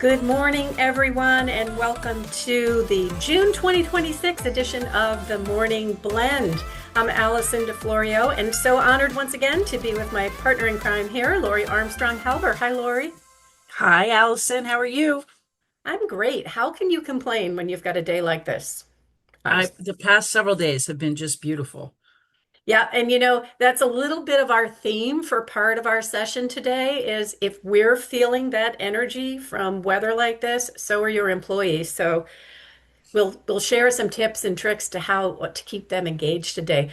Good morning, everyone, and welcome to the June 2026 edition of the Morning Blend. I'm Alison DiFlorio, and so honored once again to be with my partner in crime here, Lori Armstrong Halber. Hi, Lori. Hi, Allison. How are you? I'm great. How can you complain when you've got a day like this? Honestly. The past several days have been just beautiful. Yeah, and that's a little bit of our theme for part of our session today is if we're feeling that energy from weather like this, so are your employees. So we'll share some tips and tricks to how what to keep them engaged today.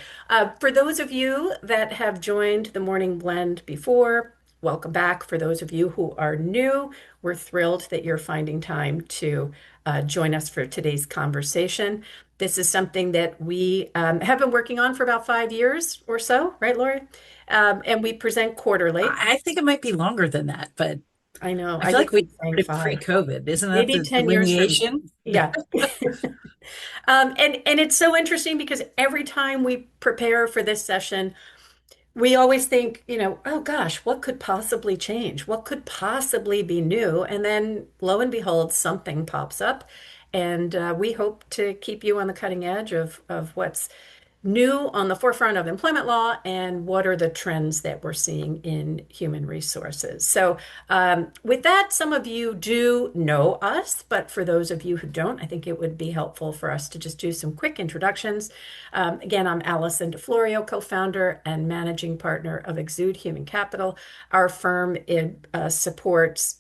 For those of you that have joined the Morning Blend before, welcome back. For those of you who are new, we're thrilled that you're finding time to join us for today's conversation. This is something that we have been working on for about 5 years or so, right, Lori? And we present quarterly. I think it might be longer than that, but I know, I I feel would like we keep saying started 5. pre-COVID. Isn't that Maybe the 10 years from, delineation? yeah. And it's so interesting because every time we prepare for this session, we always think, oh gosh, what could possibly change? What could possibly be new? And then lo and behold, something pops up. And we hope to keep you on the cutting edge of what's new on the forefront of employment law and what are the trends that we're seeing in human resources. So, with that, some of you do know us, but for those of you who don't, I think it would be helpful for us to just do some quick introductions. Again, I'm Alison DiFlorio, co-founder and managing partner of Exude Human Capital. Our firm supports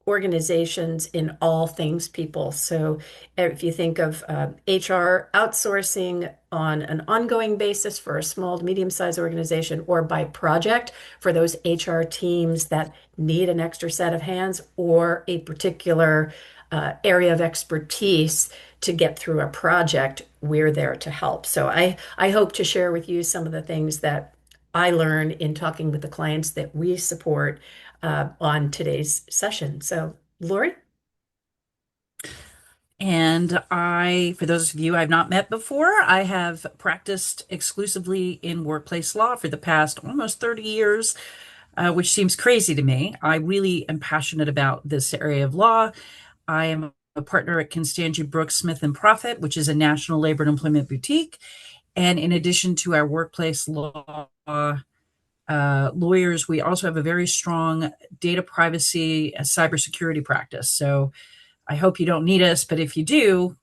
organizations in all things people. So if you think of HR outsourcing on an ongoing basis for a small to medium-sized organization or by project for those HR teams that need an extra set of hands or a particular area of expertise to get through a project, we're there to help. So I hope to share with you some of the things that I learn in talking with the clients that we support on today's session. So, Lori? For those of you I've not met before, I have practiced exclusively in workplace law for the past almost 30 years, which seems crazy to me. I really am passionate about this area of law. I am a partner at Constangy Brooks Smith and Prophete, which is a national labor and employment boutique. And in addition to our workplace law lawyers, we also have a very strong data privacy, cybersecurity practice. So I hope you don't need us, but if you do,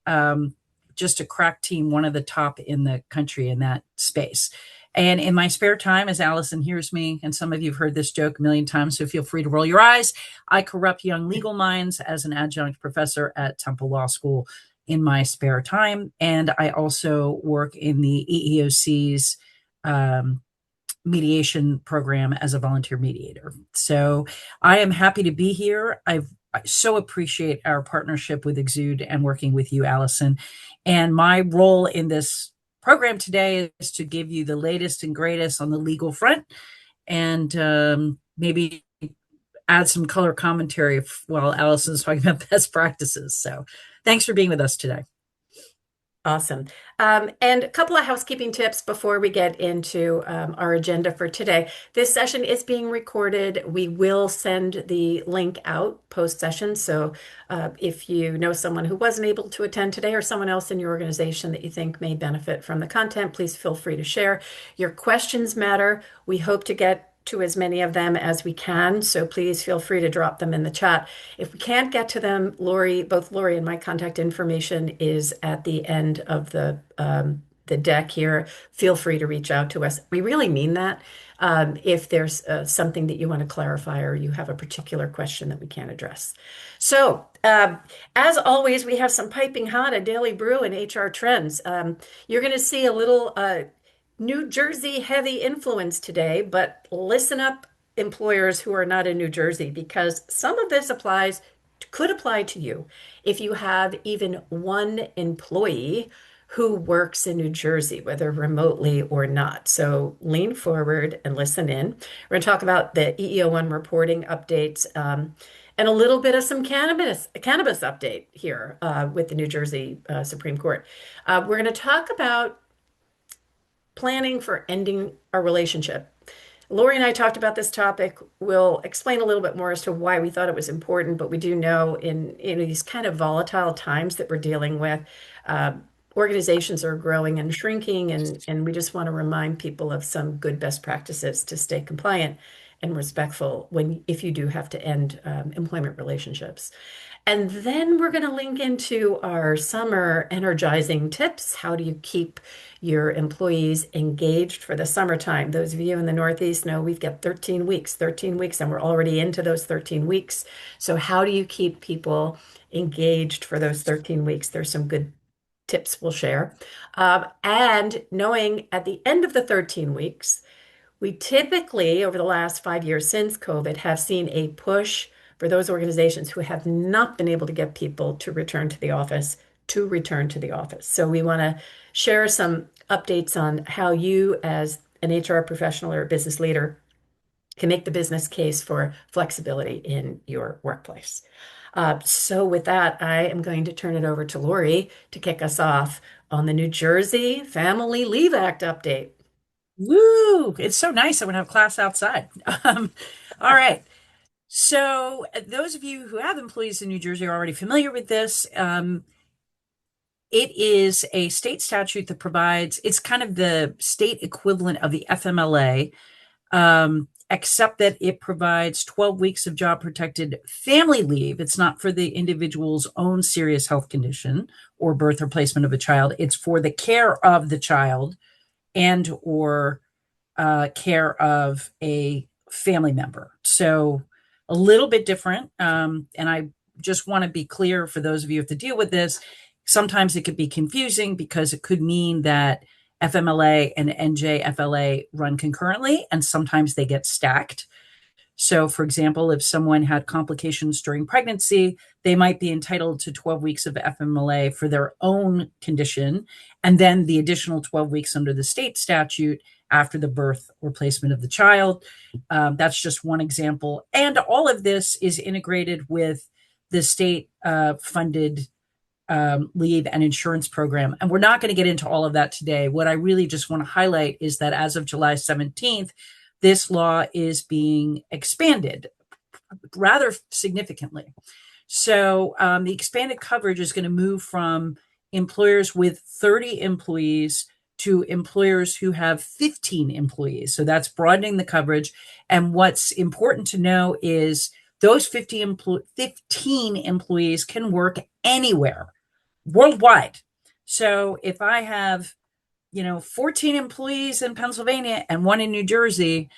um, just a crack team, one of the top in the country in that space. And in my spare time, as Allison hears me, and some of you have heard this joke a million times, so feel free to roll your eyes, I corrupt young legal minds as an adjunct professor at Temple Law School in my spare time. And I also work in the EEOC's mediation program as a volunteer mediator. So I am happy to be here. I so appreciate our partnership with Exude and working with you, Allison. And my role in this program today is to give you the latest and greatest on the legal front and maybe add some color commentary while Allison's talking about best practices. So thanks for being with us today. Awesome. And a couple of housekeeping tips before we get into our agenda for today. This session is being recorded. We will send the link out post-session. So if you know someone who wasn't able to attend today or someone else in your organization that you think may benefit from the content, please feel free to share. Your questions matter. We hope to get to as many of them as we can. So please feel free to drop them in the chat. If we can't get to them, both Lori and my contact information is at the end of the deck here. Feel free to reach out to us. We really mean that. If there's something that you want to clarify or you have a particular question that we can't address. So, as always, we have some piping hot, a daily brew, and HR trends. You're going to see a little New Jersey heavy influence today, but listen up, employers who are not in New Jersey, because some of this could apply to you if you have even one employee who works in New Jersey, whether remotely or not. So lean forward and listen in. We're going to talk about the EEO1 reporting updates and a little bit of some cannabis update here with the New Jersey Supreme Court. We're going to talk about planning for ending a relationship. Lori and I talked about this topic. We'll explain a little bit more as to why we thought it was important, but we do know in these kind of volatile times that we're dealing with, uh, organizations are growing and shrinking, and we just want to remind people of some good best practices to stay compliant and respectful when if you do have to end employment relationships. And then we're going to link into our summer energizing tips. How do you keep your employees engaged for the summertime? Those of you in the Northeast know we've got 13 weeks, and we're already into those 13 weeks. So, how do you keep people engaged for those 13 weeks? There's some good tips we'll share. And knowing at the end of the 13 weeks, we typically, over the last 5 years since COVID, have seen a push for those organizations who have not been able to get people to return to the office to return to the office. So we want to share some updates on how you, as an HR professional or a business leader, can make the business case for flexibility in your workplace. So with that, I am going to turn it over to Lori to kick us off on the New Jersey Family Leave Act update. Woo! It's so nice. I want to have class outside. All right. So, those of you who have employees in New Jersey are already familiar with this. It is a state statute that provides, it's kind of the state equivalent of the FMLA, except that it provides 12 weeks of job protected family leave. It's not for the individual's own serious health condition or birth or placement of a child. It's for the care of the child and or care of a family member. So a little bit different. And I just want to be clear for those of you who have to deal with this. Sometimes it could be confusing because it could mean that FMLA and NJFLA run concurrently, and sometimes they get stacked. So, for example, if someone had complications during pregnancy, they might be entitled to 12 weeks of FMLA for their own condition, and then the additional 12 weeks under the state statute after the birth or placement of the child. That's just one example. And all of this is integrated with the state funded leave and insurance program. And we're not going to get into all of that today. What I really just want to highlight is that as of July 17th, this law is being expanded rather significantly. So the expanded coverage is going to move from employers with 30 employees to employers who have 15 employees. So that's broadening the coverage. And what's important to know is those 15 employees can work anywhere worldwide. So if I have 14 employees in Pennsylvania and one in New Jersey,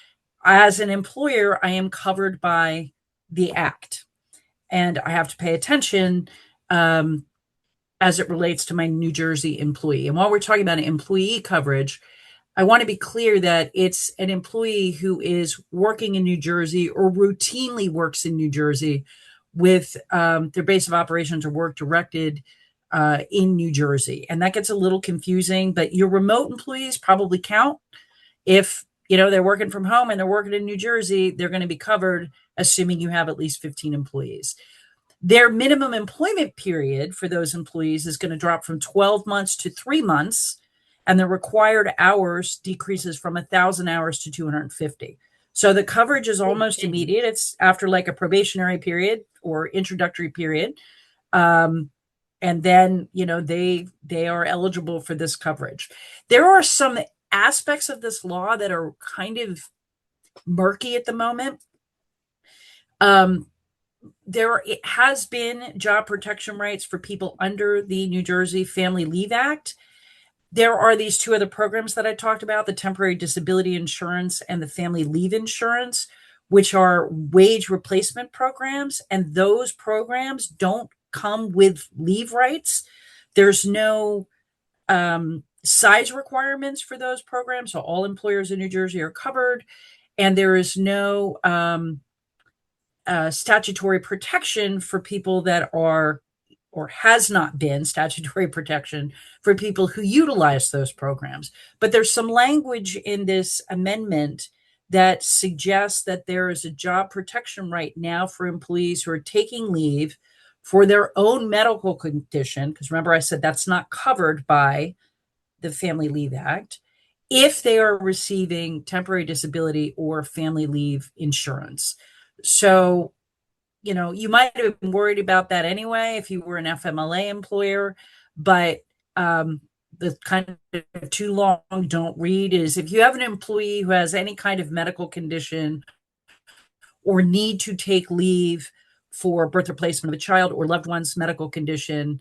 as an employer, I am covered by the act. And I have to pay attention as it relates to my New Jersey employee. And while we're talking about employee coverage, I want to be clear that it's an employee who is working in New Jersey or routinely works in New Jersey with their base of operations or work directed in New Jersey. And that gets a little confusing, but your remote employees probably count. If they're working from home and they're working in New Jersey, they're going to be covered, assuming you have at least 15 employees. Their minimum employment period for those employees is going to drop from 12 months to 3 months, and the required hours decreases from 1,000 hours to 250. So the coverage is almost immediate. It's after like a probationary period or introductory period. And then they are eligible for this coverage. There are some aspects of this law that are kind of murky at the moment. It has been job protection rights for people under the New Jersey Family Leave Act. There are these two other programs that I talked about, the temporary disability insurance and the family leave insurance, which are wage replacement programs. And those programs don't come with leave rights. There's no size requirements for those programs. So all employers in New Jersey are covered. And there is no statutory protection for people that are, or has not been statutory protection for people who utilize those programs. But there's some language in this amendment that suggests that there is a job protection right now for employees who are taking leave for their own medical condition. Because remember, I said that's not covered by the Family Leave Act. if they are receiving temporary disability or family leave insurance. So, you might have been worried about that anyway if you were an FMLA employer, but the kind of too long don't read is if you have an employee who has any kind of medical condition or need to take leave for birth replacement of a child or loved one's medical condition,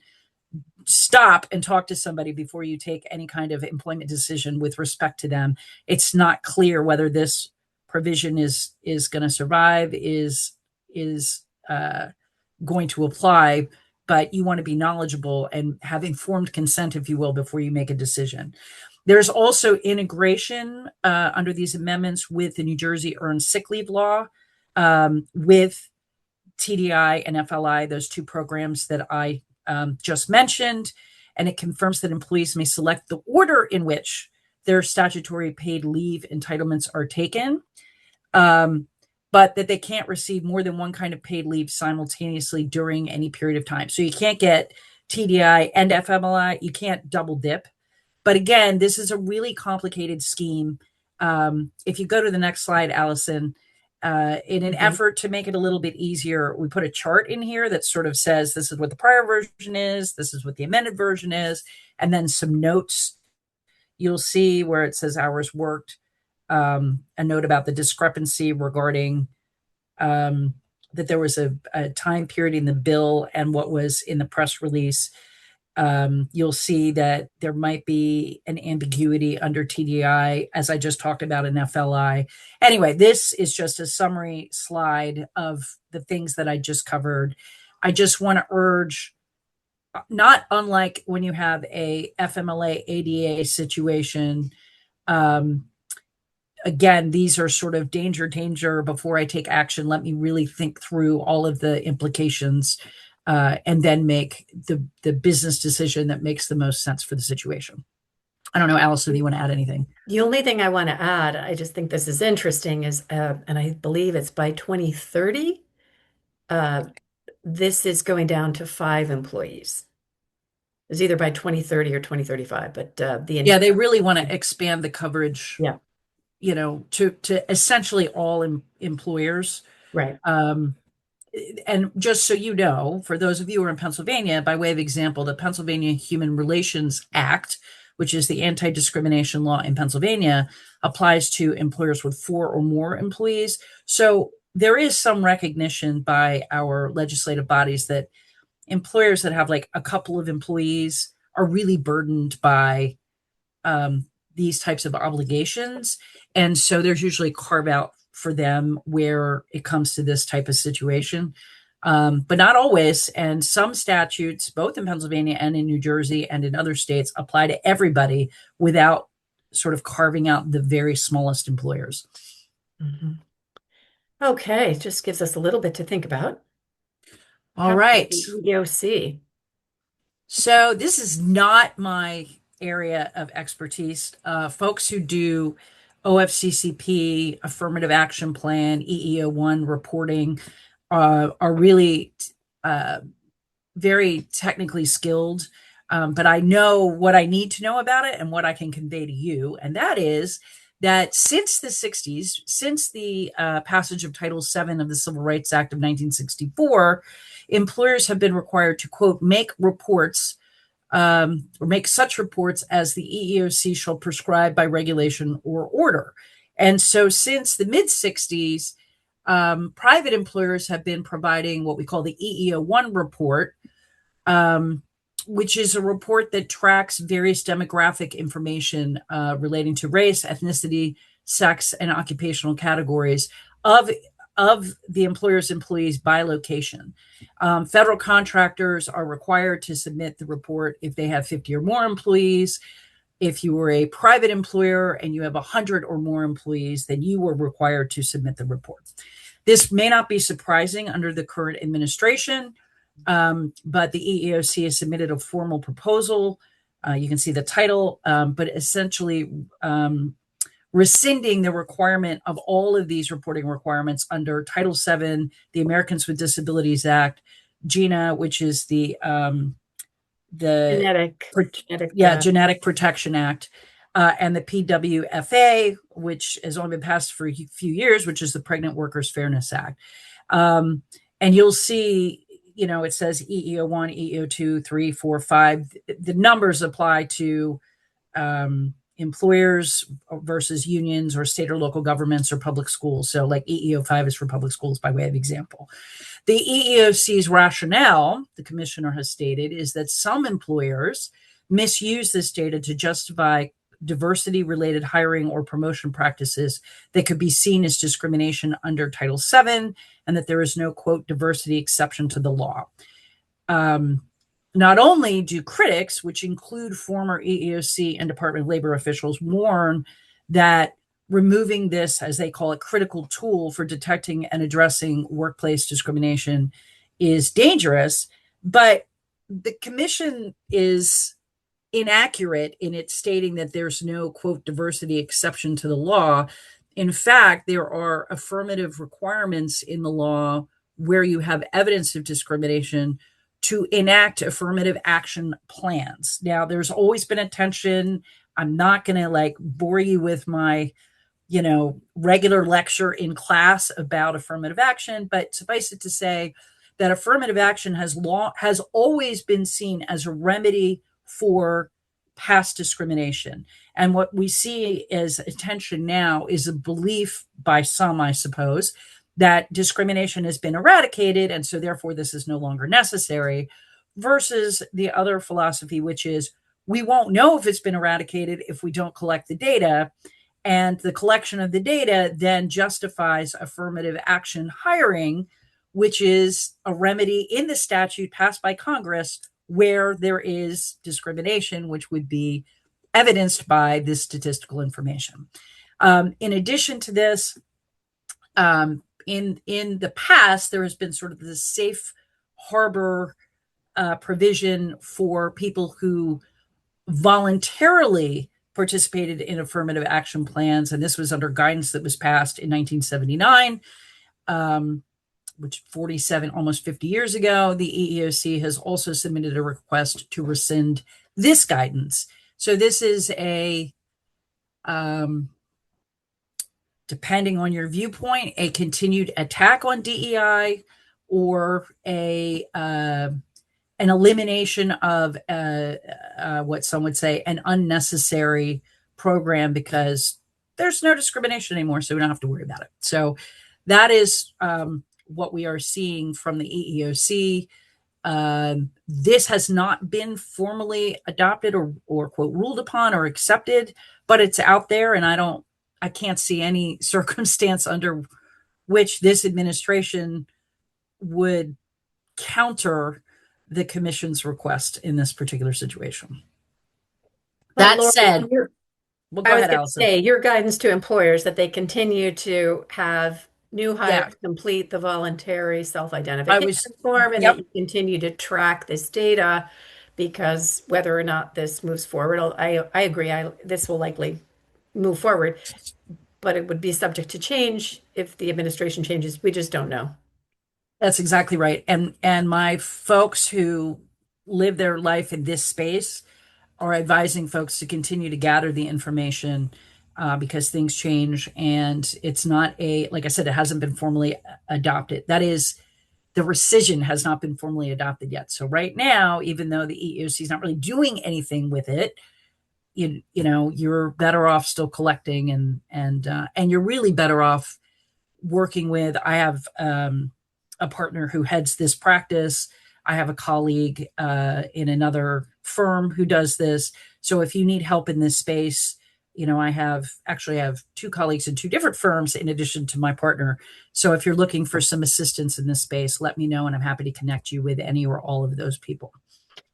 stop and talk to somebody before you take any kind of employment decision with respect to them. It's not clear whether this provision is going to survive, is going to apply, but you want to be knowledgeable and have informed consent, if you will, before you make a decision. There's also integration under these amendments with the New Jersey Earned Sick Leave Law, with TDI and FLI, those two programs that I just mentioned, and it confirms that employees may select the order in which their statutory paid leave entitlements are taken, but that they can't receive more than one kind of paid leave simultaneously during any period of time. So you can't get TDI and FMLI, you can't double dip. But again, this is a really complicated scheme. If you go to the next slide, Allison, in an effort to make it a little bit easier, we put a chart in here that sort of says this is what the prior version is, this is what the amended version is, and then some notes. You'll see where it says hours worked, a note about the discrepancy regarding that there was a time period in the bill and what was in the press release. You'll see that there might be an ambiguity under TDI, as I just talked about in FLI. Anyway, this is just a summary slide of the things that I just covered. I just want to urge, not unlike when you have a FMLA ADA situation, again, these are sort of danger before I take action. Let me really think through all of the implications and then make the business decision that makes the most sense for the situation. I don't know, Allison, if you want to add anything. The only thing I want to add, I just think this is interesting, is, and I believe it's by 2030, uh, this is going down to 5 employees. It's either by 2030 or 2035, but Yeah, they really want to expand the coverage, yeah, to essentially all employers. right. And just so you know, for those of you who are in Pennsylvania, by way of example, the Pennsylvania Human Relations Act, which is the anti-discrimination law in Pennsylvania, applies to employers with 4 or more employees. So there is some recognition by our legislative bodies that employers that have like a couple of employees are really burdened by these types of obligations. And so there's usually carve out for them where it comes to this type of situation. But not always. And some statutes, both in Pennsylvania and in New Jersey and in other states, apply to everybody without sort of carving out the very smallest employers. Mhm. Okay, just gives us a little bit to think about. All How about right. the EEOC? So this is not my area of expertise. Folks who do OFCCP, affirmative action plan, EEO1 reporting are really very technically skilled. But I know what I need to know about it and what I can convey to you. And that is that since the 60s, since the passage of Title VII of the Civil Rights Act of 1964, employers have been required to, quote, make reports or make such reports as the EEOC shall prescribe by regulation or order. And so since the mid 60s, private employers have been providing what we call the EEO1 report, which is a report that tracks various demographic information relating to race, ethnicity, sex, and occupational categories of the employer's employees by location. Federal contractors are required to submit the report if they have 50 or more employees. If you were a private employer and you have 100 or more employees, then you were required to submit the report. This may not be surprising under the current administration, but the EEOC has submitted a formal proposal. You can see the title, but essentially rescinding the requirement of all of these reporting requirements under Title VII, the Americans with Disabilities Act, GINA, which is the Genetic, Genetic Protection Act, and the PWFA, which has only been passed for a few years, which is the Pregnant Workers Fairness Act. Um, and you'll see, it says EEO1, EEO2, 3, 4, 5. The numbers apply to employers versus unions or state or local governments or public schools. So, like EEO5 is for public schools, by way of example. The EEOC's rationale, the commissioner has stated, is that some employers misuse this data to justify diversity related hiring or promotion practices that could be seen as discrimination under Title VII, and that there is no, quote, diversity exception to the law. Not only do critics, which include former EEOC and Department of Labor officials, warn that removing this, as they call it, critical tool for detecting and addressing workplace discrimination is dangerous, but the commission is inaccurate in its stating that there's no, quote, diversity exception to the law. In fact, there are affirmative requirements in the law where you have evidence of discrimination to enact affirmative action plans. Now, there's always been a tension. I'm not going to bore you with my, regular lecture in class about affirmative action, but suffice it to say that affirmative action has always been seen as a remedy for past discrimination. And what we see as attention now is a belief by some, I suppose, that discrimination has been eradicated, and so therefore this is no longer necessary, versus the other philosophy, which is we won't know if it's been eradicated if we don't collect the data. And the collection of the data then justifies affirmative action hiring, which is a remedy in the statute passed by Congress where there is discrimination, which would be evidenced by this statistical information. In addition to this, in the past, there has been sort of this safe harbor provision for people who voluntarily participated in affirmative action plans, and this was under guidance that was passed in 1979, which 47, almost 50 years ago. The EEOC has also submitted a request to rescind this guidance. So this is a, depending on your viewpoint, a continued attack on DEI or an elimination of what some would say an unnecessary program because there's no discrimination anymore, so we don't have to worry about it. So that is what we are seeing from the EEOC. This has not been formally adopted or quote ruled upon or accepted, but it's out there, and I can't see any circumstance under which this administration would counter the commission's request in this particular situation. But That Lori, said, well, go I was ahead, going to Allison. say your guidance to employers that they continue to have new Yeah, hires complete the voluntary I self-identification was, form and that yep, you continue to track this data because whether or not this moves forward, I agree. This will likely move forward, but it would be subject to change if the administration changes. We just don't know. that's exactly right. And my folks who live their life in this space are advising folks to continue to gather the information because things change, and it's not like I said, it hasn't been formally adopted. That is, the rescission has not been formally adopted yet. So right now, even though the EEOC is not really doing anything with it, you're better off still collecting, and you're really better off working with. I have a partner who heads this practice. I have a colleague in another firm who does this. So if you need help in this space, I have two colleagues in two different firms in addition to my partner. So if you're looking for some assistance in this space, let me know, and I'm happy to connect you with any or all of those people.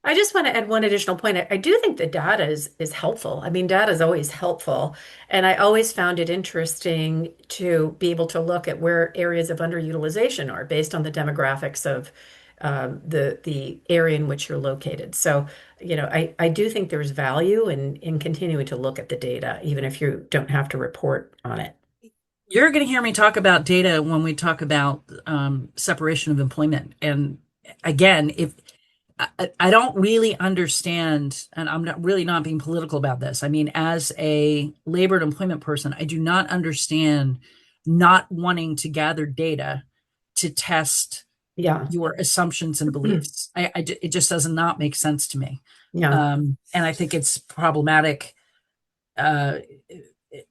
I just want to add one additional point. I do think the data is helpful. I mean, data is always helpful, and I always found it interesting to be able to look at where areas of underutilization are based on the demographics of the area in which you're located. So, I do think there's value in continuing to look at the data, even if you don't have to report on it. You're going to hear me talk about data when we talk about separation of employment. And again, if I don't really understand, and I'm not really not being political about this. I mean, as a labor and employment person, I do not understand not wanting to gather data to test Yeah. your assumptions and beliefs. It just does not make sense to me. Yeah. And I think it's problematic. Uh,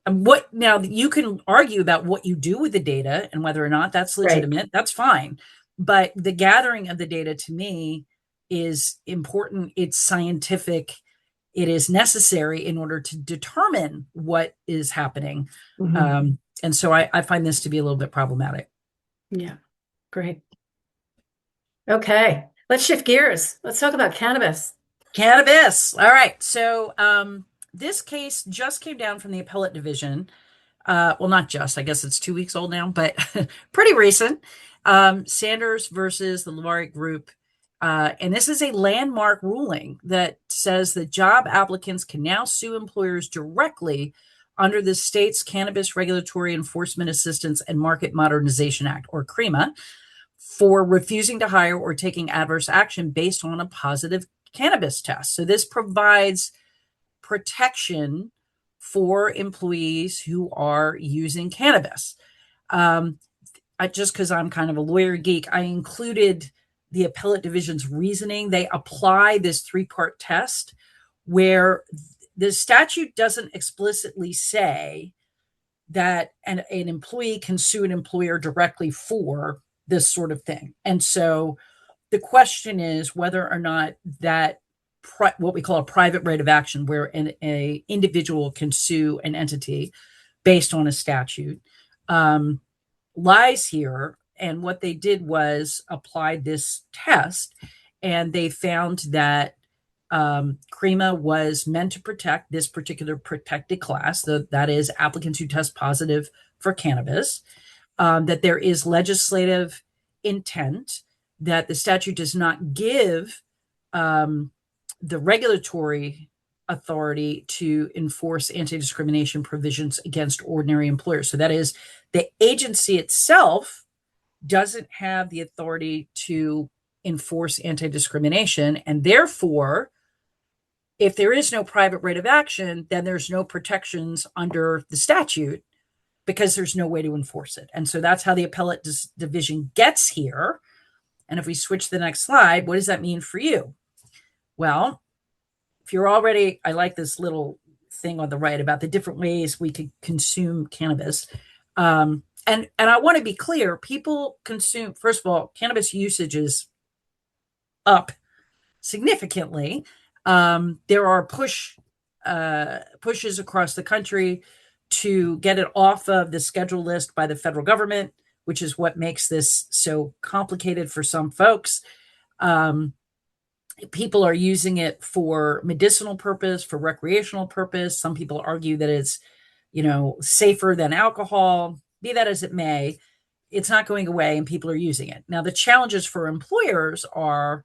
what now you can argue about what you do with the data and whether or not that's Right. legitimate, that's fine. But the gathering of the data to me is important. It's scientific. It is necessary in order to determine what is happening. Hmm. And so I find this to be a little bit problematic. Yeah. Great. Okay. Let's shift gears. Let's talk about cannabis. Cannabis. All right. So this case just came down from the appellate division. Well, not just, I guess it's 2 weeks old now, but pretty recent. Sanders versus the Lori Group. And this is a landmark ruling that says that job applicants can now sue employers directly under the state's Cannabis Regulatory Enforcement Assistance and Market Modernization Act, or CREMA, for refusing to hire or taking adverse action based on a positive cannabis test. So this provides protection for employees who are using cannabis. Just because I'm kind of a lawyer geek, I included the appellate division's reasoning. They apply this three-part test where the statute doesn't explicitly say that an employee can sue an employer directly for this sort of thing. And so the question is whether or not that what we call a private right of action, where an individual can sue an entity based on a statute, um, lies here. And what they did was applied this test, and they found that CREMA was meant to protect this particular protected class, that is, applicants who test positive for cannabis, that there is legislative intent, that the statute does not give the regulatory authority to enforce anti-discrimination provisions against ordinary employers. So that is, the agency itself doesn't have the authority to enforce anti-discrimination, and therefore, if there is no private right of action, then there's no protections under the statute because there's no way to enforce it. And so that's how the appellate division gets here. And if we switch to the next slide, what does that mean for you? Well, if you're already, I like this little thing on the right about the different ways we could consume cannabis. And I want to be clear, people consume, first of all, cannabis usage is up significantly. There are pushes across the country to get it off of the schedule list by the federal government, which is what makes this so complicated for some folks. People are using it for medicinal purpose, for recreational purpose. Some people argue that it's, safer than alcohol. Be that as it may, it's not going away and people are using it. Now, the challenges for employers are,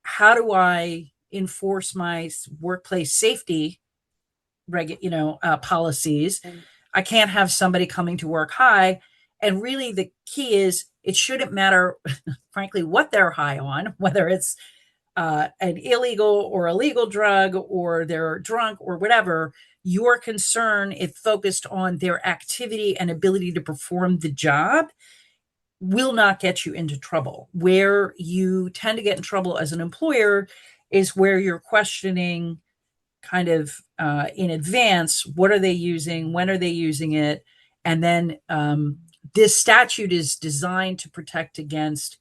how do I enforce my workplace safety policies? I can't have somebody coming to work high. And really the key is, it shouldn't matter, frankly, what they're high on, whether it's an illegal or a legal drug, or they're drunk or whatever. Your concern, if focused on their activity and ability to perform the job, will not get you into trouble. Where you tend to get in trouble as an employer is where you're questioning kind of in advance, what are they using, when are they using it? And then this statute is designed to protect against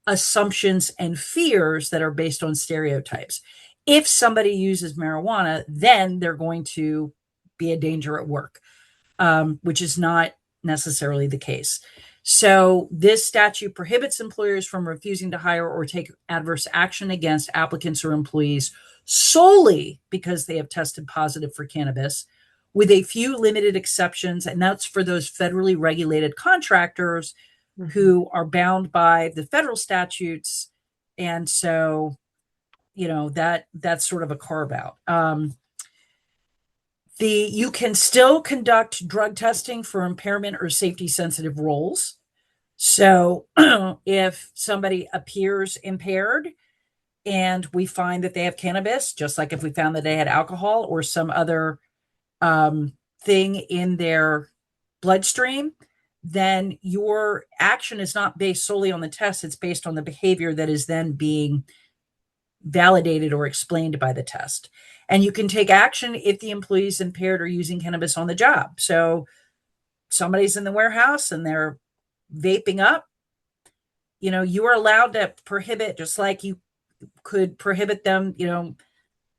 assumptions and fears that are based on stereotypes. If somebody uses marijuana, then they're going to be a danger at work, which is not necessarily the case. So this statute prohibits employers from refusing to hire or take adverse action against applicants or employees solely because they have tested positive for cannabis, with a few limited exceptions, and that's for those federally regulated contractors who are bound by the federal statutes. And so, that's sort of a carve out. You can still conduct drug testing for impairment or safety sensitive roles. So if somebody appears impaired, and we find that they have cannabis, just like if we found that they had alcohol or some other thing in their bloodstream, then your action is not based solely on the test. It's based on the behavior that is then being validated or explained by the test. And you can take action if the employee is impaired or using cannabis on the job. So somebody's in the warehouse and they're vaping up, you are allowed to prohibit, just like you could prohibit them,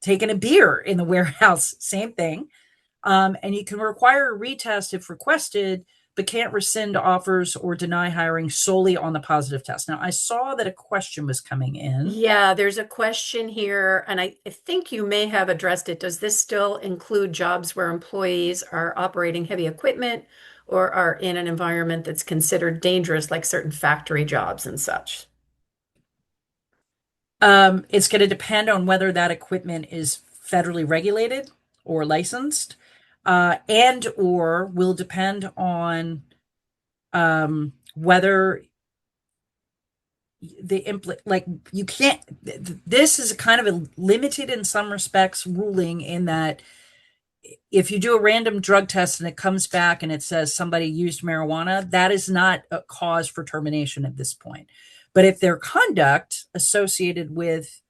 taking a beer in the warehouse, same thing. And you can require a retest if requested, but can't rescind offers or deny hiring solely on the positive test. Now, I saw that a question was coming in. Yeah, there's a question here, and I think you may have addressed it. Does this still include jobs where employees are operating heavy equipment or are in an environment that's considered dangerous, like certain factory jobs and such? It's going to depend on whether that equipment is federally regulated or licensed, and or will depend on whether like you can't. This is kind of a limited in some respects ruling, in that if you do a random drug test and it comes back and it says somebody used marijuana, that is not a cause for termination at this point. But if their conduct associated with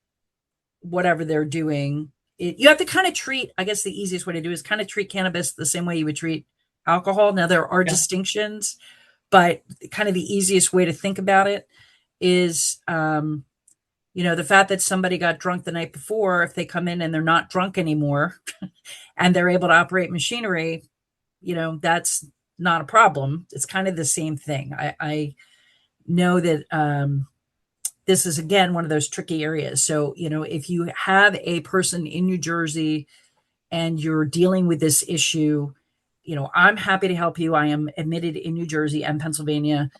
whatever they're doing, you have to kind of treat, I guess the easiest way to do is kind of treat cannabis the same way you would treat alcohol. Now, there are Yeah. distinctions, but kind of the easiest way to think about it is, the fact that somebody got drunk the night before, if they come in and they're not drunk anymore and they're able to operate machinery, that's not a problem. It's kind of the same thing. I know that this is, again, one of those tricky areas. So, if you have a person in New Jersey and you're dealing with this issue, I'm happy to help you. I am admitted in New Jersey and Pennsylvania,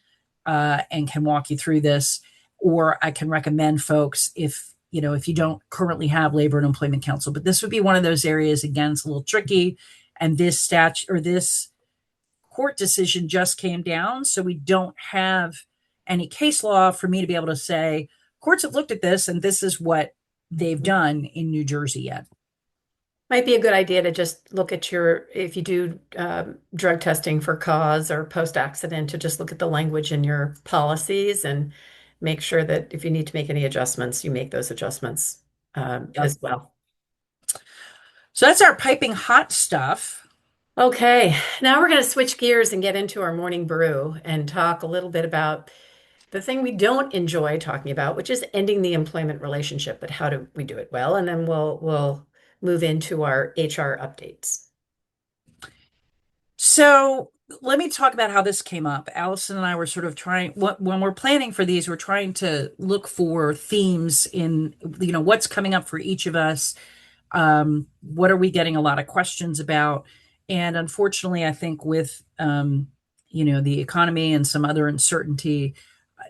and can walk you through this. Or I can recommend folks if you don't currently have labor and employment counsel. But this would be one of those areas, again, it's a little tricky. And this this court decision just came down. So we don't have any case law for me to be able to say, courts have looked at this and this is what they've done in New Jersey yet. Might be a good idea to just look at if you do drug testing for cause or post-accident, to just look at the language in your policies and make sure that if you need to make any adjustments, you make those adjustments Yep. as well. So that's our piping hot stuff. Okay, now we're going to switch gears and get into our morning brew and talk a little bit about the thing we don't enjoy talking about, which is ending the employment relationship, but how do we do it well? And then we'll move into our HR updates. So let me talk about how this came up. Allison and I were sort of trying, when we're planning for these, we're trying to look for themes in, what's coming up for each of us. What are we getting a lot of questions about? And unfortunately, I think with, the economy and some other uncertainty,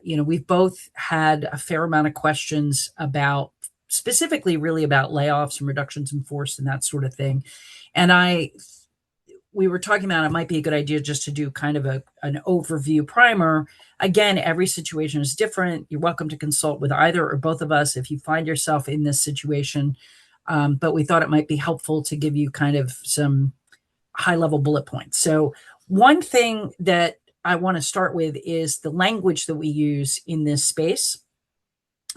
we've both had a fair amount of questions about, specifically really about layoffs and reductions in force and that sort of thing. And we were talking about it might be a good idea just to do kind of an overview primer. Again, every situation is different. You're welcome to consult with either or both of us if you find yourself in this situation. But we thought it might be helpful to give you kind of some high level bullet points. So one thing that I want to start with is the language that we use in this space.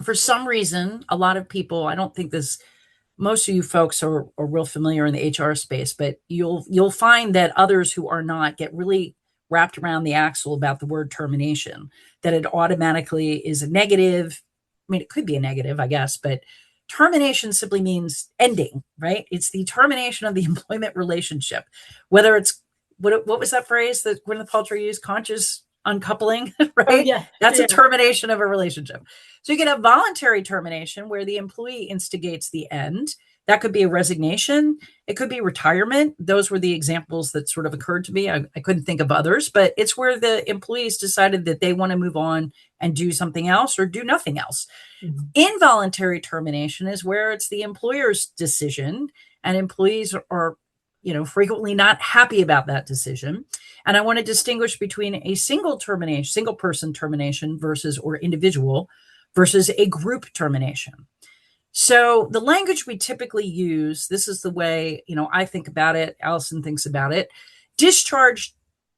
For some reason, a lot of people, I don't think most of you folks are real familiar in the HR space, but you'll find that others who are not get really wrapped around the axle about the word termination, that it automatically is a negative. I mean, it could be a negative, I guess, but termination simply means ending, right? It's the termination of the employment relationship, whether it's what was that phrase that Gwyneth Paltrow used? Conscious uncoupling, Oh, right? yeah. That's a Yeah. termination of a relationship. So you can have voluntary termination where the employee instigates the end. That could be a resignation. It could be retirement. Those were the examples that sort of occurred to me. I couldn't think of others, but it's where the employees decided that they want to move on and do something else or do nothing else. Mhm. Involuntary termination is where it's the employer's decision and employees are, frequently not happy about that decision. And I want to distinguish between a single person termination versus, or individual versus a group termination. So the language we typically use, this is the way, I think about it, Alison thinks about it. Discharge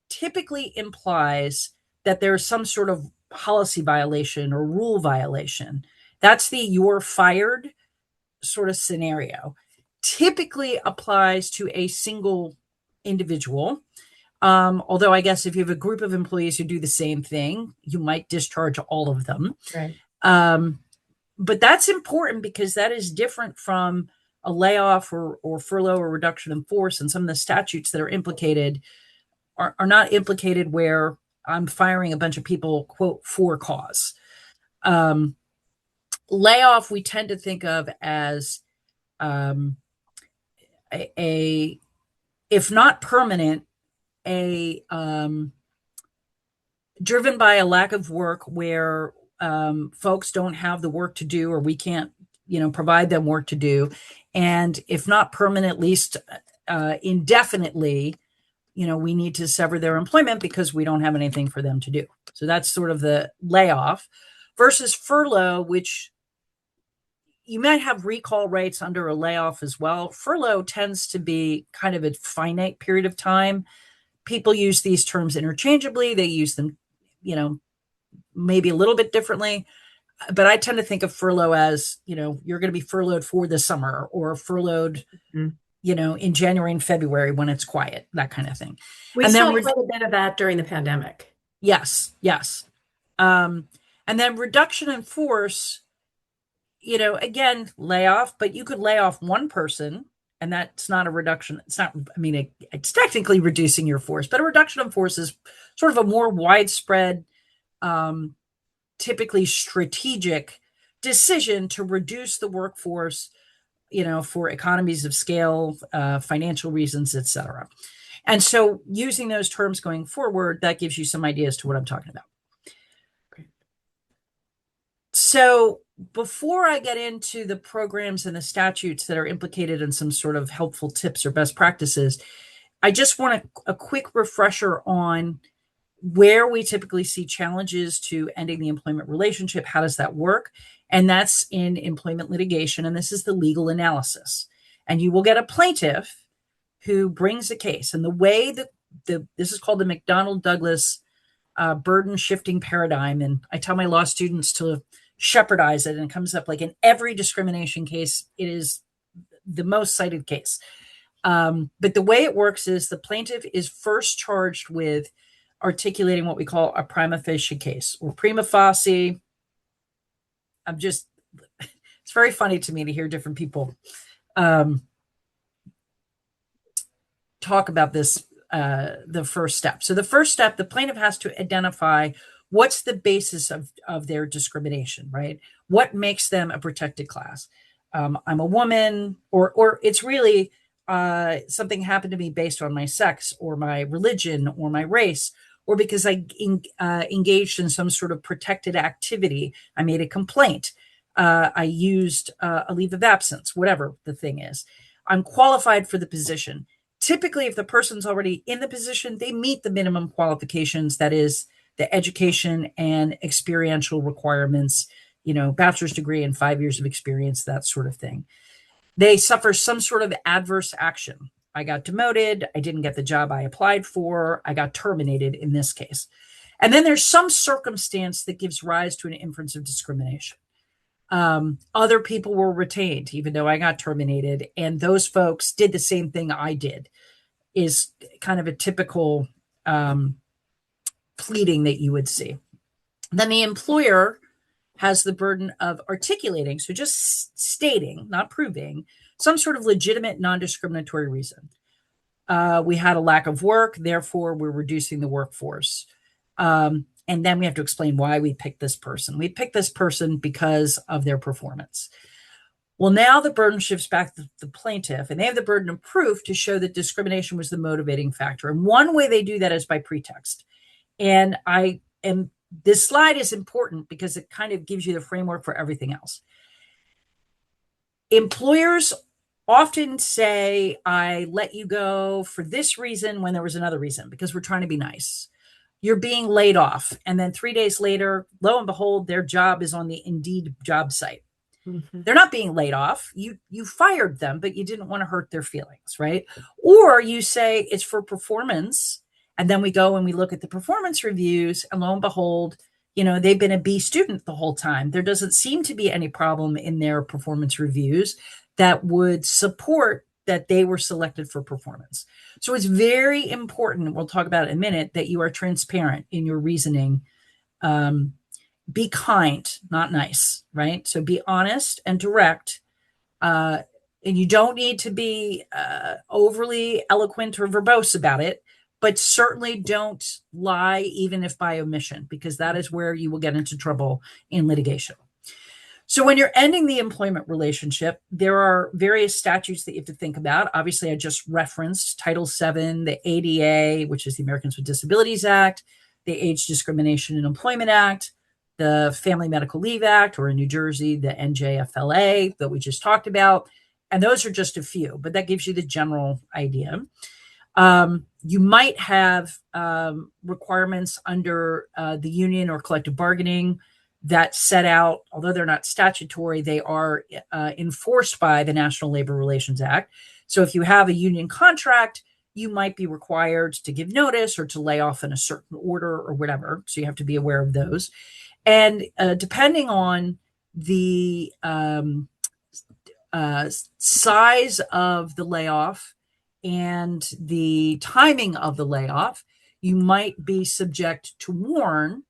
typically implies that there's some sort of policy violation or rule violation. That's the you're fired sort of scenario. Typically applies to a single individual. Although I guess if you have a group of employees who do the same thing, you might discharge all of them. Right. But that's important because that is different from a layoff or furlough or reduction in force. And some of the statutes that are implicated are not implicated where I'm firing a bunch of people, quote, for cause. Layoff, we tend to think of as a if not permanent, a driven by a lack of work where folks don't have the work to do, or we can't, provide them work to do. And if not permanent, at least indefinitely, we need to sever their employment because we don't have anything for them to do. So that's sort of the layoff versus furlough, which you might have recall rates under a layoff as well. Furlough tends to be kind of a finite period of time. People use these terms interchangeably. They use them, maybe a little bit differently. But I tend to think of furlough as, you're going to be furloughed for the summer, or furloughed, Mhm. In January and February when it's quiet, that kind of thing. We And saw then, quite a bit of that during the pandemic. yes. And then reduction in force, again, layoff, but you could lay off one person and that's not a reduction. It's not, it's technically reducing your force, but a reduction in force is sort of a more widespread, typically strategic decision to reduce the workforce, for economies of scale, financial reasons, et cetera. And so using those terms going forward, that gives you some ideas to what I'm talking about. Great. So before I get into the programs and the statutes that are implicated in some sort of helpful tips or best practices, I just want a quick refresher on where we typically see challenges to ending the employment relationship. How does that work? And that's in employment litigation. And this is the legal analysis. And you will get a plaintiff who brings a case. And the way that this is called the McDonnell-Douglas burden shifting paradigm. And I tell my law students to shepherdize it, and it comes up like in every discrimination case, it is the most cited case. But the way it works is the plaintiff is first charged with articulating what we call a prima facie case, or prima facie. It's very funny to me to hear different people talk about this, the first step. So the first step, the plaintiff has to identify what's the basis of their discrimination, right? What makes them a protected class? I'm a woman, or it's really something happened to me based on my sex or my religion or my race, or because I engaged in some sort of protected activity. I made a complaint. I used a leave of absence, whatever the thing is. I'm qualified for the position. Typically, if the person's already in the position, they meet the minimum qualifications, that is the education and experiential requirements, bachelor's degree and 5 years of experience, that sort of thing. They suffer some sort of adverse action. I got demoted. I didn't get the job I applied for. I got terminated in this case. And then there's some circumstance that gives rise to an inference of discrimination. Other people were retained, even though I got terminated. And those folks did the same thing I did, is kind of a typical pleading that you would see. Then the employer has the burden of articulating, so just stating, not proving, some sort of legitimate non-discriminatory reason. We had a lack of work, therefore we're reducing the workforce. And then we have to explain why we picked this person. We picked this person because of their performance. Well, now the burden shifts back to the plaintiff, and they have the burden of proof to show that discrimination was the motivating factor. And one way they do that is by pretext. And this slide is important because it kind of gives you the framework for everything else. Employers often say, I let you go for this reason when there was another reason, because we're trying to be nice. You're being laid off. And then 3 days later, lo and behold, their job is on the Indeed job site. Mhm. They're not being laid off. You fired them, but you didn't want to hurt their feelings, right? Or you say it's for performance, and then we go and we look at the performance reviews, and lo and behold, they've been a B student the whole time. There doesn't seem to be any problem in their performance reviews that would support that they were selected for performance. So it's very important, we'll talk about it in a minute, that you are transparent in your reasoning. Be kind, not nice, right? So be honest and direct. And you don't need to be overly eloquent or verbose about it, but certainly don't lie, even if by omission, because that is where you will get into trouble in litigation. So when you're ending the employment relationship, there are various statutes that you have to think about. Obviously, I just referenced Title VII, the ADA, which is the Americans with Disabilities Act, the Age Discrimination in Employment Act, the Family Medical Leave Act, or in New Jersey, the NJFLA that we just talked about. And those are just a few, but that gives you the general idea. You might have requirements under the union or collective bargaining that set out, although they're not statutory, they are enforced by the National Labor Relations Act. So if you have a union contract, you might be required to give notice or to lay off in a certain order or whatever. So you have to be aware of those. And depending on the size of the layoff and the timing of the layoff, you might be subject to WARN,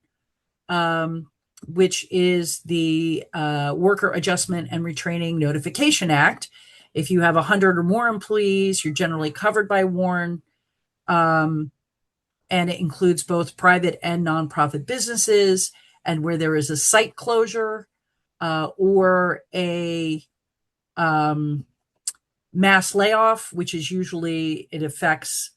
which is the Worker Adjustment and Retraining Notification Act. If you have 100 or more employees, you're generally covered by WARN, and it includes both private and nonprofit businesses. And where there is a site closure or a mass layoff, which is usually, it affects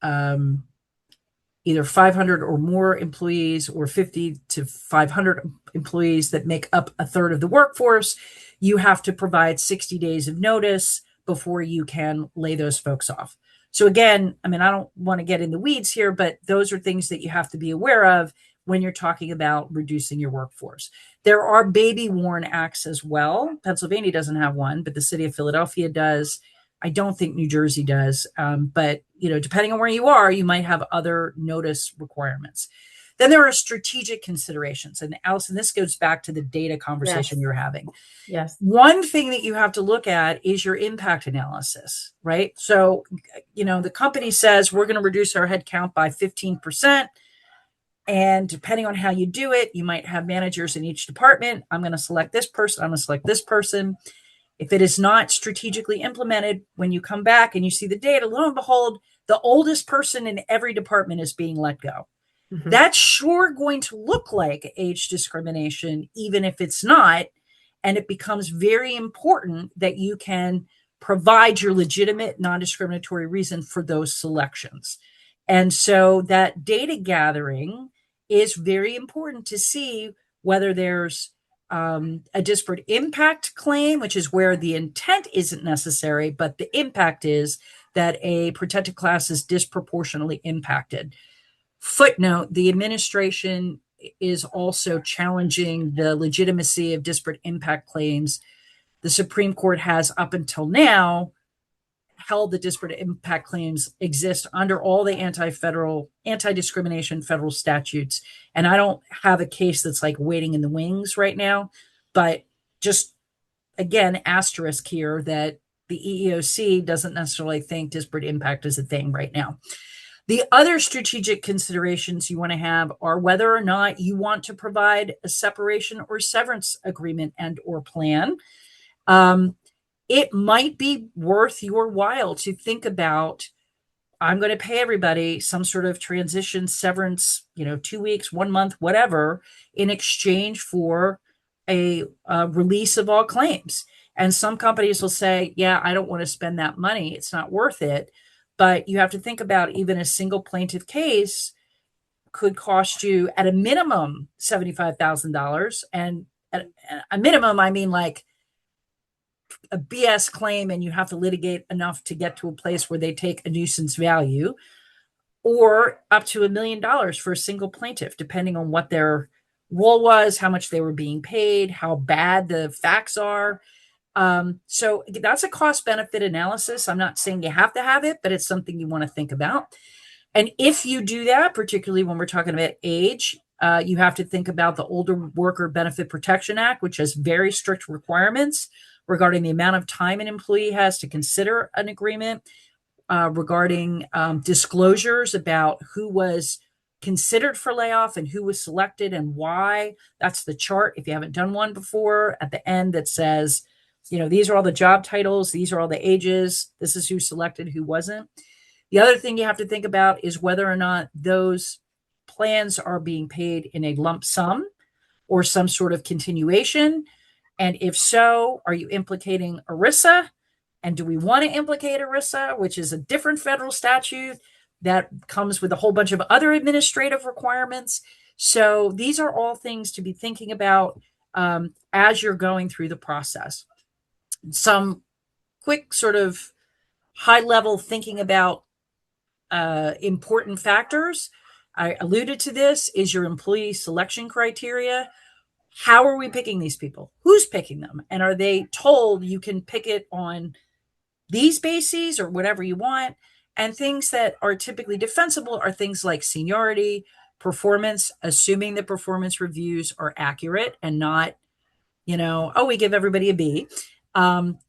either 500 or more employees or 50 to 500 employees that make up a third of the workforce, you have to provide 60 days of notice before you can lay those folks off. So again, I mean, I don't want to get in the weeds here, but those are things that you have to be aware of when you're talking about reducing your workforce. There are baby WARN acts as well. Pennsylvania doesn't have one, but the city of Philadelphia does. I don't think New Jersey does. But, depending on where you are, you might have other notice requirements. Then there are strategic considerations. And Alison, this goes back to the data conversation Yes. you're having. Yes. One thing that you have to look at is your impact analysis, right? So, the company says we're going to reduce our headcount by 15%. And depending on how you do it, you might have managers in each department. I'm going to select this person. I'm going to select this person. If it is not strategically implemented, when you come back and you see the data, lo and behold, the oldest person in every department is being let go. Mm-hmm. That's sure going to look like age discrimination, even if it's not. And it becomes very important that you can provide your legitimate non-discriminatory reason for those selections. And so that data gathering is very important to see whether there's a disparate impact claim, which is where the intent isn't necessary, but the impact is that a protected class is disproportionately impacted. Footnote, the administration is also challenging the legitimacy of disparate impact claims. The Supreme Court has, up until now, held that disparate impact claims exist under all the anti-discrimination federal statutes. And I don't have a case that's like waiting in the wings right now, but just again, asterisk here that the EEOC doesn't necessarily think disparate impact is a thing right now. The other strategic considerations you want to have are whether or not you want to provide a separation or severance agreement and or plan. It might be worth your while to think about, I'm going to pay everybody some sort of transition severance, 2 weeks, 1 month, whatever, in exchange for a release of all claims. And some companies will say, yeah, I don't want to spend that money. It's not worth it. But you have to think about even a single plaintiff case could cost you at a minimum $75,000. And at a minimum, I mean like a BS claim and you have to litigate enough to get to a place where they take a nuisance value, or up to $1 million for a single plaintiff, depending on what their role was, how much they were being paid, how bad the facts are. So that's a cost benefit analysis. I'm not saying you have to have it, but it's something you want to think about. And if you do that, particularly when we're talking about age, you have to think about the Older Worker Benefit Protection Act, which has very strict requirements regarding the amount of time an employee has to consider an agreement, regarding disclosures about who was considered for layoff and who was selected and why. That's the chart, if you haven't done one before, at the end that says, these are all the job titles, these are all the ages, this is who selected, who wasn't. The other thing you have to think about is whether or not those plans are being paid in a lump sum or some sort of continuation. And if so, are you implicating ERISA? And do we want to implicate ERISA, which is a different federal statute that comes with a whole bunch of other administrative requirements? So these are all things to be thinking about as you're going through the process. Some quick sort of high level thinking about important factors. I alluded to this, is your employee selection criteria. How are we picking these people? Who's picking them? And are they told you can pick it on these bases or whatever you want? And things that are typically defensible are things like seniority, performance, assuming the performance reviews are accurate and not, oh, we give everybody a B.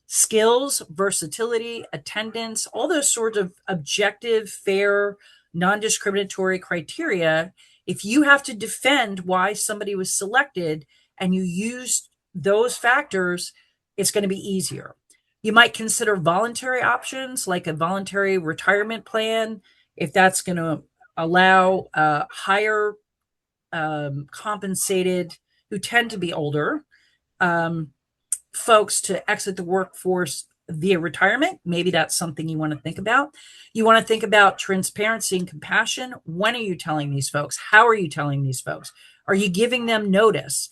Skills, versatility, attendance, all those sorts of objective, fair, non-discriminatory criteria. If you have to defend why somebody was selected and you use those factors, it's going to be easier. You might consider voluntary options like a voluntary retirement plan, if that's going to allow higher compensated, who tend to be older, folks to exit the workforce via retirement. Maybe that's something you want to think about. You want to think about transparency and compassion. When are you telling these folks? How are you telling these folks? Are you giving them notice?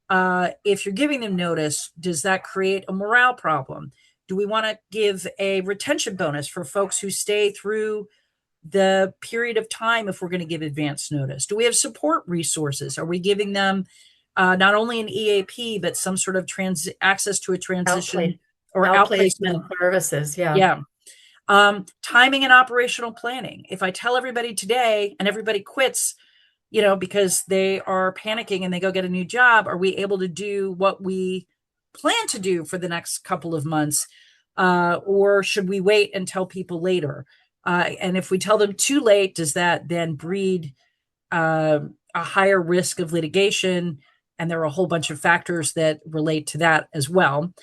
If you're giving them notice, does that create a morale problem? Do we want to give a retention bonus for folks who stay through the period of time if we're going to give advance notice? Do we have support resources? Are we giving them not only an EAP, but some sort of access to a transition or outplacement Outplacement services. Yeah. Yeah. Timing and operational planning. If I tell everybody today and everybody quits, because they are panicking and they go get a new job, are we able to do what we plan to do for the next couple of months? Or should we wait and tell people later? And if we tell them too late, does that then breed a higher risk of litigation? And there are a whole bunch of factors that relate to that as well.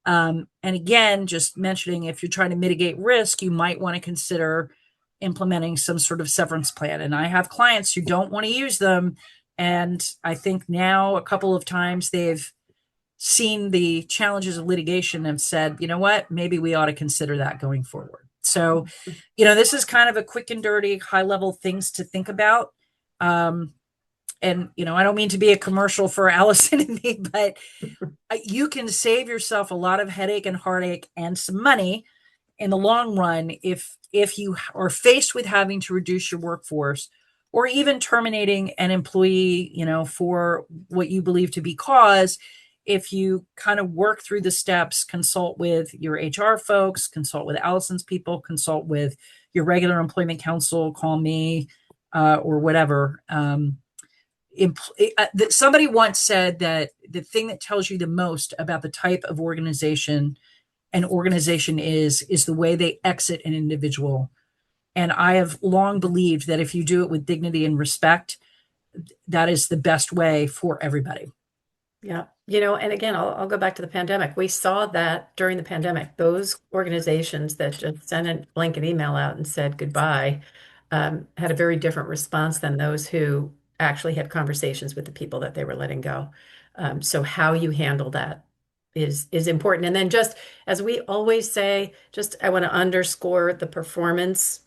And again, just mentioning, if you're trying to mitigate risk, you might want to consider implementing some sort of severance plan. And I have clients who don't want to use them. And I think now a couple of times they've seen the challenges of litigation and said, you know what, maybe we ought to consider that going forward. So, this is kind of a quick and dirty, high level things to think about. And, I don't mean to be a commercial for Allison and me, but you can save yourself a lot of headache and heartache and some money in the long run if you are faced with having to reduce your workforce or even terminating an employee, for what you believe to be cause. If you kind of work through the steps, consult with your HR folks, consult with Allison's people, consult with your regular employment counsel, call me, or whatever. Somebody once said that the thing that tells you the most about the type of organization an organization is the way they exit an individual. And I have long believed that if you do it with dignity and respect, that is the best way for everybody. Yeah. And again, I'll go back to the pandemic. We saw that during the pandemic, those organizations that just sent a blanket email out and said goodbye had a very different response than those who actually had conversations with the people that they were letting go. So how you handle that is important. And then just as we always say, I want to underscore the performance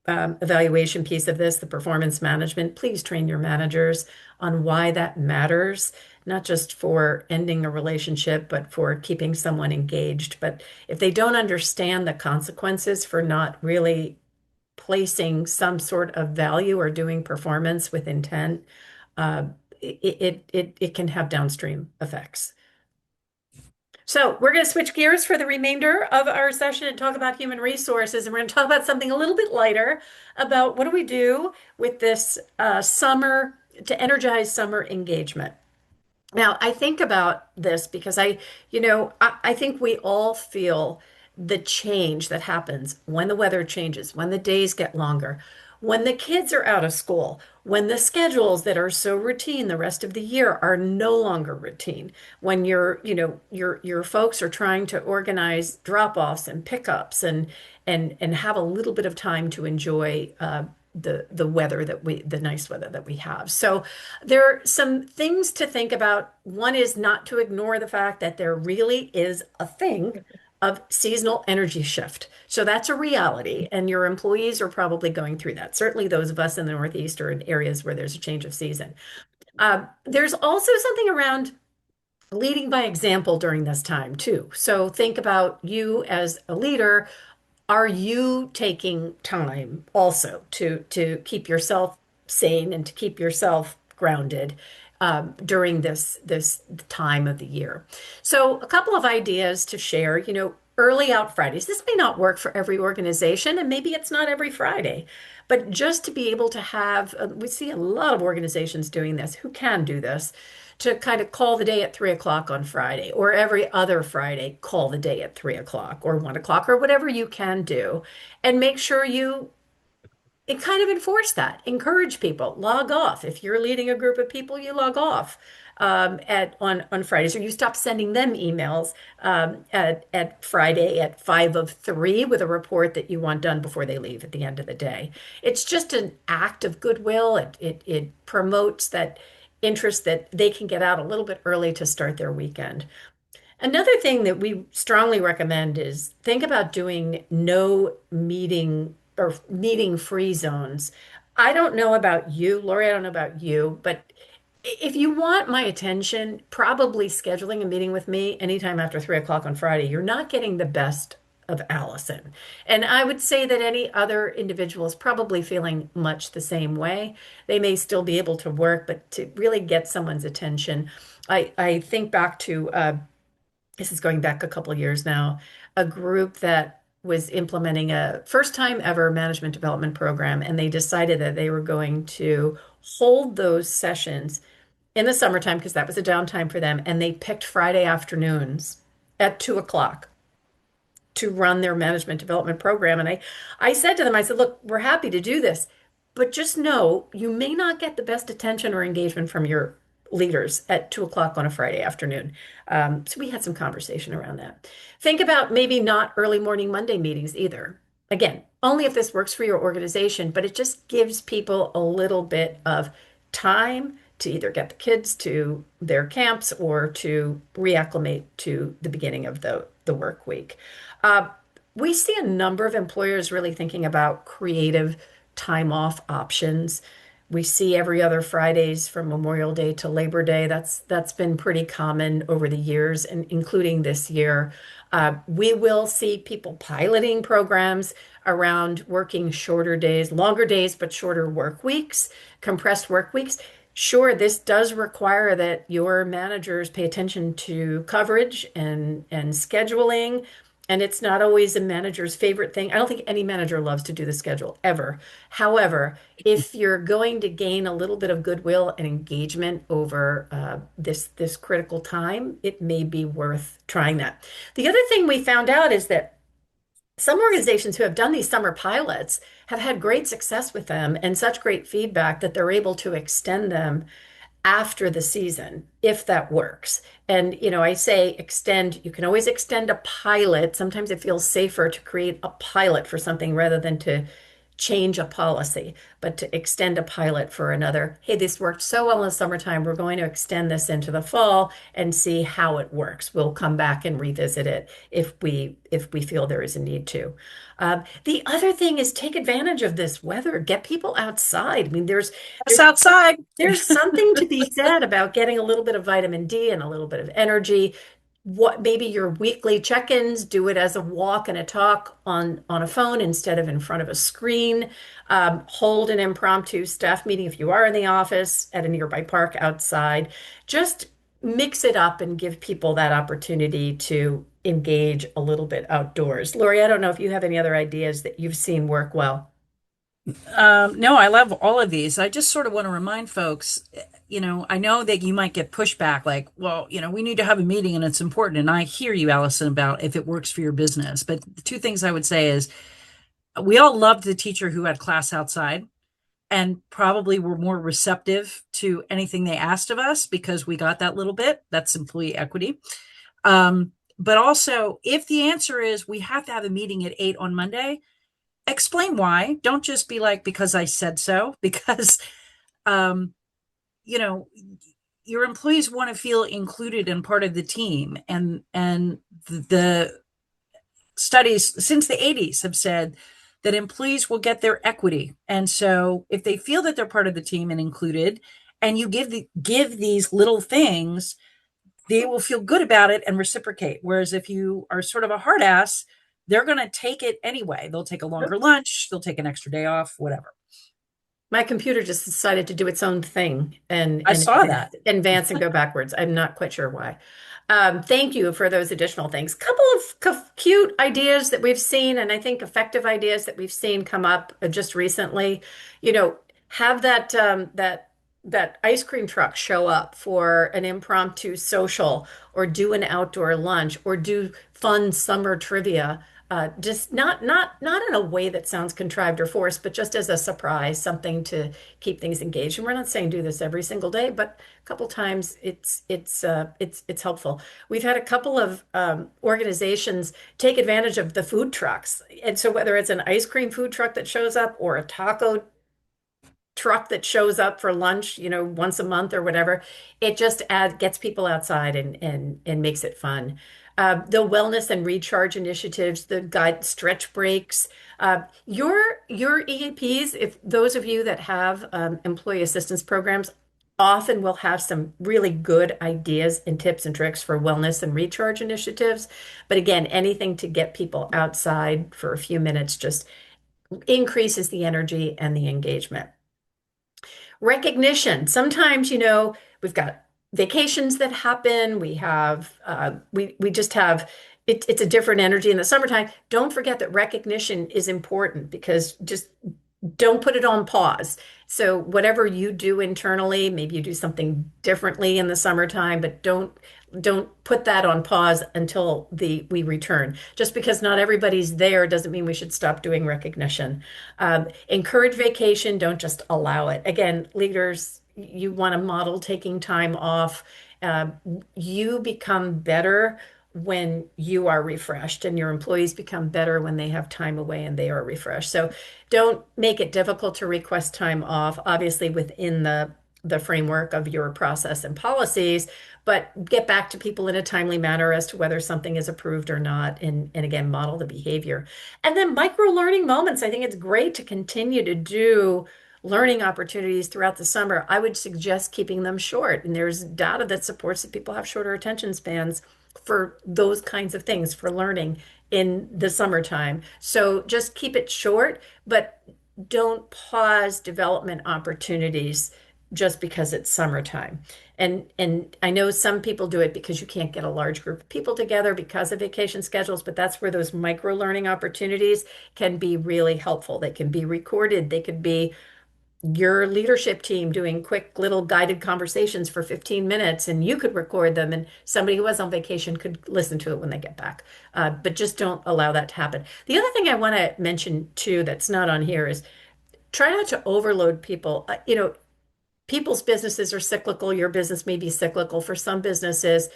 evaluation piece of this, the performance management. Please train your managers on why that matters, not just for ending a relationship, but for keeping someone engaged. But if they don't understand the consequences for not really placing some sort of value or doing performance with intent, it can have downstream effects. So we're going to switch gears for the remainder of our session and talk about human resources. And we're going to talk about something a little bit lighter about what do we do with this summer to energize summer engagement. Now, I think about this because I think we all feel the change that happens when the weather changes, when the days get longer, when the kids are out of school, when the schedules that are so routine the rest of the year are no longer routine, when your folks are trying to organize drop-offs and pickups and have a little bit of time to enjoy the weather the nice weather that we have. So there are some things to think about. One is not to ignore the fact that there really is a thing of seasonal energy shift. So that's a reality, and your employees are probably going through that. Certainly, those of us in the Northeast or in areas where there's a change of season. There's also something around leading by example during this time, too. So think about you as a leader. Are you taking time also to keep yourself sane and to keep yourself grounded during this time of the year? So a couple of ideas to share, early out Fridays. This may not work for every organization, and maybe it's not every Friday, but just to be able to have, we see a lot of organizations doing this who can do this, to kind of call the day at 3 o'clock on Friday, or every other Friday, call the day at 3 o'clock or 1 o'clock, or whatever you can do, and make sure you it kind of enforce that. Encourage people. Log off. If you're leading a group of people, you log off at on Fridays, or you stop sending them emails at Friday at 5 of 3 with a report that you want done before they leave at the end of the day. It's just an act of goodwill. It promotes that interest that they can get out a little bit early to start their weekend. Another thing that we strongly recommend is think about doing no meeting or meeting free zones. I don't know about you, Lori, I don't know about you, but if you want my attention, probably scheduling a meeting with me anytime after 3 o'clock on Friday, you're not getting the best of Allison. And I would say that any other individual is probably feeling much the same way. They may still be able to work, but to really get someone's attention, I think back to this is going back a couple of years now, a group that was implementing a first time ever management development program, and they decided that they were going to hold those sessions in the summertime because that was a downtime for them, and they picked Friday afternoons at 2 o'clock to run their management development program. And I said to them, I said, look, we're happy to do this, but just know you may not get the best attention or engagement from your leaders at 2 o'clock on a Friday afternoon. So we had some conversation around that. Think about maybe not early morning Monday meetings either. Again, only if this works for your organization, but it just gives people a little bit of time to either get the kids to their camps or to reacclimate to the beginning of the work week. Uh, we see a number of employers really thinking about creative time off options. We see every other Fridays from Memorial Day to Labor Day. That's been pretty common over the years, and including this year. We will see people piloting programs around working shorter days, longer days, but shorter work weeks, compressed work weeks. Sure, this does require that your managers pay attention to coverage and scheduling. And it's not always a manager's favorite thing. I don't think any manager loves to do the schedule ever. However, if you're going to gain a little bit of goodwill and engagement over this critical time, it may be worth trying that. The other thing we found out is that some organizations who have done these summer pilots have had great success with them and such great feedback that they're able to extend them after the season, if that works. And, I say extend, you can always extend a pilot. Sometimes it feels safer to create a pilot for something rather than to change a policy, but to extend a pilot for another. Hey, this worked so well in the summertime. We're going to extend this into the fall and see how it works. We'll come back and revisit it if we feel there is a need to. The other thing is take advantage of this weather. Get people outside. I mean, Us outside. there's something to be said about getting a little bit of vitamin D and a little bit of energy. what maybe your weekly check-ins, do it as a walk and a talk on a phone instead of in front of a screen. Hold an impromptu staff meeting if you are in the office at a nearby park outside. Just mix it up and give people that opportunity to engage a little bit outdoors. Lori, I don't know if you have any other ideas that you've seen work well. No, I love all of these. I just sort of want to remind folks, I know that you might get pushback like, well, we need to have a meeting and it's important. And I hear you, Allison, about if it works for your business. But the two things I would say is we all loved the teacher who had class outside and probably were more receptive to anything they asked of us because we got that little bit. That's employee equity. But also, if the answer is we have to have a meeting at 8 on Monday, explain why. Don't just be like, because I said so, because, um, you know, your employees want to feel included and part of the team. And the studies since the 80s have said that employees will get their equity. And so if they feel that they're part of the team and included, and you give these little things, they will feel good about it and reciprocate. Whereas if you are sort of a hard ass, they're going to take it anyway. They'll take a longer lunch, they'll take an extra day off, whatever. My computer just decided to do its own thing and I saw that. advance and go backwards. I'm not quite sure why. Thank you for those additional things. Couple of cute ideas that we've seen, and I think effective ideas that we've seen come up just recently. You know, have that ice cream truck show up for an impromptu social, or do an outdoor lunch, or do fun summer trivia. Just not in a way that sounds contrived or forced, but just as a surprise, something to keep things engaged. And we're not saying do this every single day, but a couple times it's helpful. We've had a couple of organizations take advantage of the food trucks, and so whether it's an ice cream food truck that shows up or a taco truck that shows up for lunch, once a month or whatever. It just gets people outside and makes it fun. The wellness and recharge initiatives, the guide stretch breaks, your EAPs, if those of you that have employee assistance programs, often will have some really good ideas and tips and tricks for wellness and recharge initiatives. But again, anything to get people outside for a few minutes just increases the energy and the engagement. Recognition. Sometimes, we've got vacations that happen. We just have it's a different energy in the summertime. Don't forget that recognition is important, because just don't put it on pause. So whatever you do internally, maybe you do something differently in the summertime, but don't put that on pause until we return. Just because not everybody's there doesn't mean we should stop doing recognition. Encourage vacation, don't just allow it. Again, leaders, you want to model taking time off. Uh, you become better when you are refreshed, and your employees become better when they have time away and they are refreshed. So don't make it difficult to request time off, obviously within the framework of your process and policies, but get back to people in a timely manner as to whether something is approved or not, and again, model the behavior. And then micro learning moments. I think it's great to continue to do learning opportunities throughout the summer. I would suggest keeping them short. And there's data that supports that people have shorter attention spans for those kinds of things, for learning in the summertime. So just keep it short, but don't pause development opportunities just because it's summertime. And I know some people do it because you can't get a large group of people together because of vacation schedules, but that's where those micro learning opportunities can be really helpful. They can be recorded. They could be your leadership team doing quick little guided conversations for 15 minutes, and you could record them, and somebody who was on vacation could listen to it when they get back. But just don't allow that to happen. The other thing I want to mention too that's not on here is try not to overload people. People's businesses are cyclical. Your business may be cyclical. For some businesses,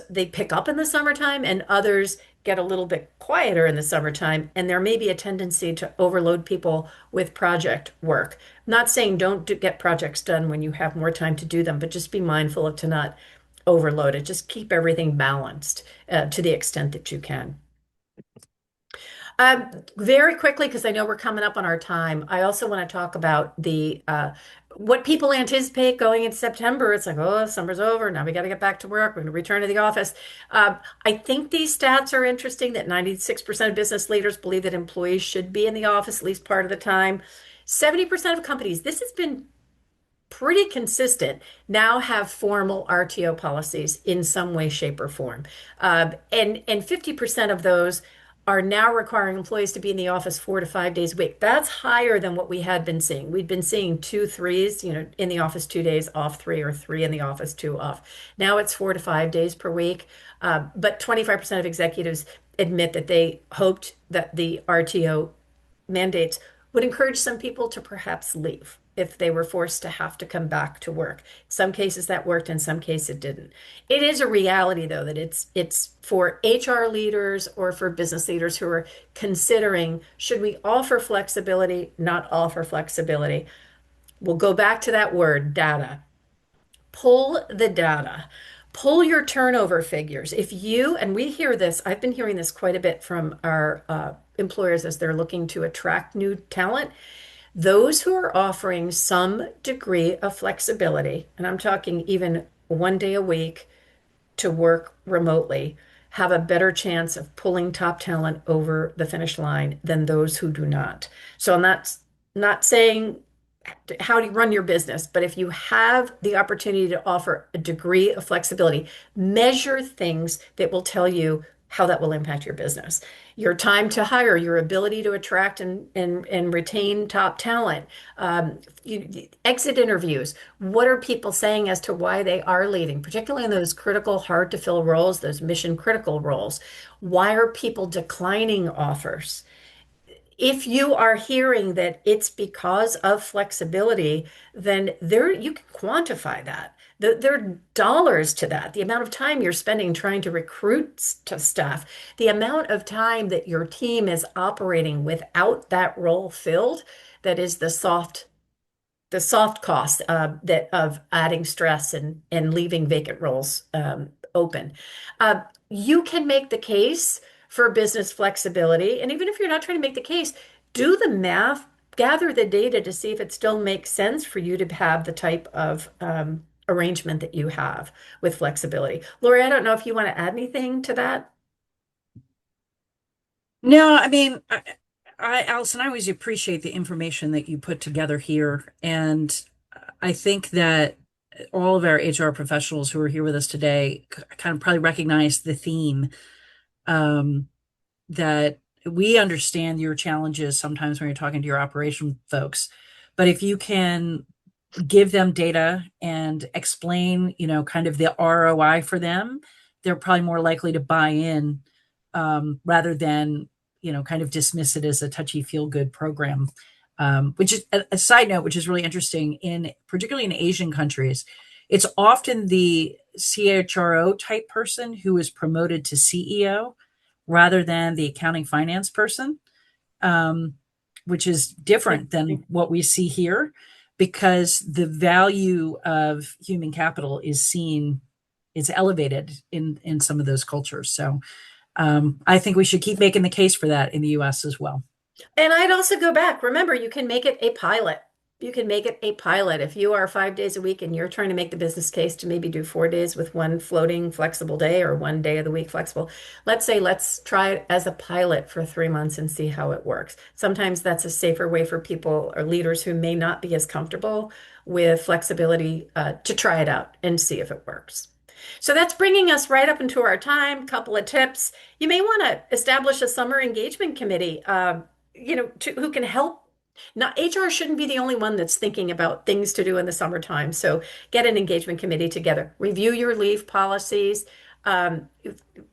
they pick up in the summertime, and others get a little bit quieter in the summertime. And there may be a tendency to overload people with project work. I'm not saying don't get projects done when you have more time to do them, but just be mindful of to not overload it. Just keep everything balanced to the extent that you can. Very quickly, because I know we're coming up on our time, I also want to talk about the what people anticipate going into September, it's like, oh, summer's over. Now we got to get back to work. We're going to return to the office. I think these stats are interesting that 96% of business leaders believe that employees should be in the office at least part of the time. 70% of companies, this has been pretty consistent, now have formal RTO policies in some way, shape, or form. And 50% of those are now requiring employees to be in the office 4 to 5 days a week. That's higher than what we had been seeing. We'd been seeing two threes, in the office 2 days, off three, or three in the office, two off. Now it's 4 to 5 days per week. But 25% of executives admit that they hoped that the RTO mandates would encourage some people to perhaps leave if they were forced to have to come back to work. Some cases that worked, in some cases it didn't. It is a reality though that it's for HR leaders or for business leaders who are considering, should we offer flexibility, not offer flexibility? We'll go back to that word, data. Pull the data. Pull your turnover figures. If you, and we hear this, I've been hearing this quite a bit from our employers as they're looking to attract new talent. Those who are offering some degree of flexibility, and I'm talking even 1 day a week to work remotely, have a better chance of pulling top talent over the finish line than those who do not. So I'm not saying how do you run your business, but if you have the opportunity to offer a degree of flexibility, measure things that will tell you how that will impact your business. Your time to hire, your ability to attract and retain top talent, exit interviews. What are people saying as to why they are leaving, particularly in those critical, hard to fill roles, those mission critical roles? Why are people declining offers? If you are hearing that it's because of flexibility, then there you can quantify that. There are dollars to that. The amount of time you're spending trying to recruit to staff, the amount of time that your team is operating without that role filled, that is the soft cost that of adding stress and leaving vacant roles open. You can make the case for business flexibility, and even if you're not trying to make the case, do the math, gather the data to see if it still makes sense for you to have the type of arrangement that you have with flexibility. Lori, I don't know if you want to add anything to that. No, I mean, Allison, I always appreciate the information that you put together here. And I think that all of our HR professionals who are here with us today kind of probably recognize the theme, um, that we understand your challenges sometimes when you're talking to your operation folks. But if you can give them data and explain, kind of the ROI for them, they're probably more likely to buy in, rather than, kind of dismiss it as a touchy feel good program. Which is a side note, which is really interesting particularly in Asian countries. It's often the CHRO type person who is promoted to CEO rather than the accounting finance person, um, which is different than what we see here because the value of human capital is elevated in some of those cultures. So I think we should keep making the case for that in the US as well. And I'd also go back. Remember, you can make it a pilot. You can make it a pilot. If you are 5 days a week and you're trying to make the business case to maybe do 4 days with one floating flexible day or 1 day of the week flexible, let's try it as a pilot for 3 months and see how it works. Sometimes that's a safer way for people or leaders who may not be as comfortable with flexibility to try it out and see if it works. So that's bringing us right up into our time. Couple of tips. You may want to establish a summer engagement committee. Who can help. Now, HR shouldn't be the only one that's thinking about things to do in the summertime. So get an engagement committee together. Review your leave policies um,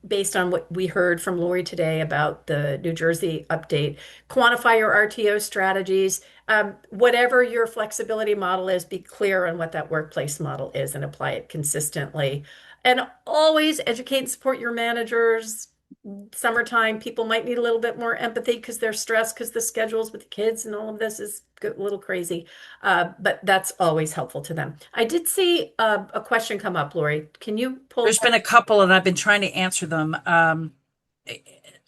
based on what we heard from Lori today about the New Jersey update. Quantify your RTO strategies. Whatever your flexibility model is, be clear on what that workplace model is and apply it consistently. And always educate and support your managers. Summertime, people might need a little bit more empathy because they're stressed because the schedules with the kids and all of this is a little crazy. But that's always helpful to them. I did see a question come up, Lori. Can you pull There's that? been a couple, and I've been trying to answer them.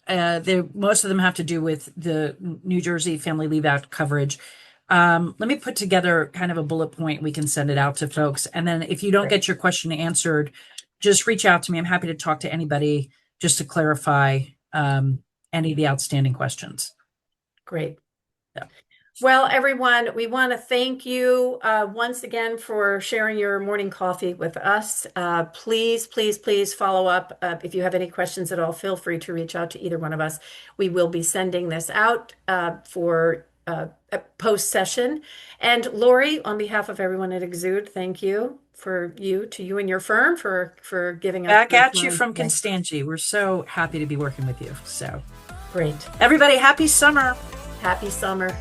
Most of them have to do with the New Jersey Family Leave Act coverage. Let me put together kind of a bullet point. We can send it out to folks. And then if you don't Great. get your question answered, just reach out to me. I'm happy to talk to anybody just to clarify any of the outstanding questions. Great. Yeah. Well, everyone, we want to thank you once again for sharing your morning coffee with us. Please, please, please follow up. If you have any questions at all, feel free to reach out to either one of us. We will be sending this out for a post session. And Lori, on behalf of everyone at Exude, thank you to you and your firm for giving us Back the at you time from today. Constangy. We're so happy to be working with you. So, Great. everybody, happy summer. Happy summer.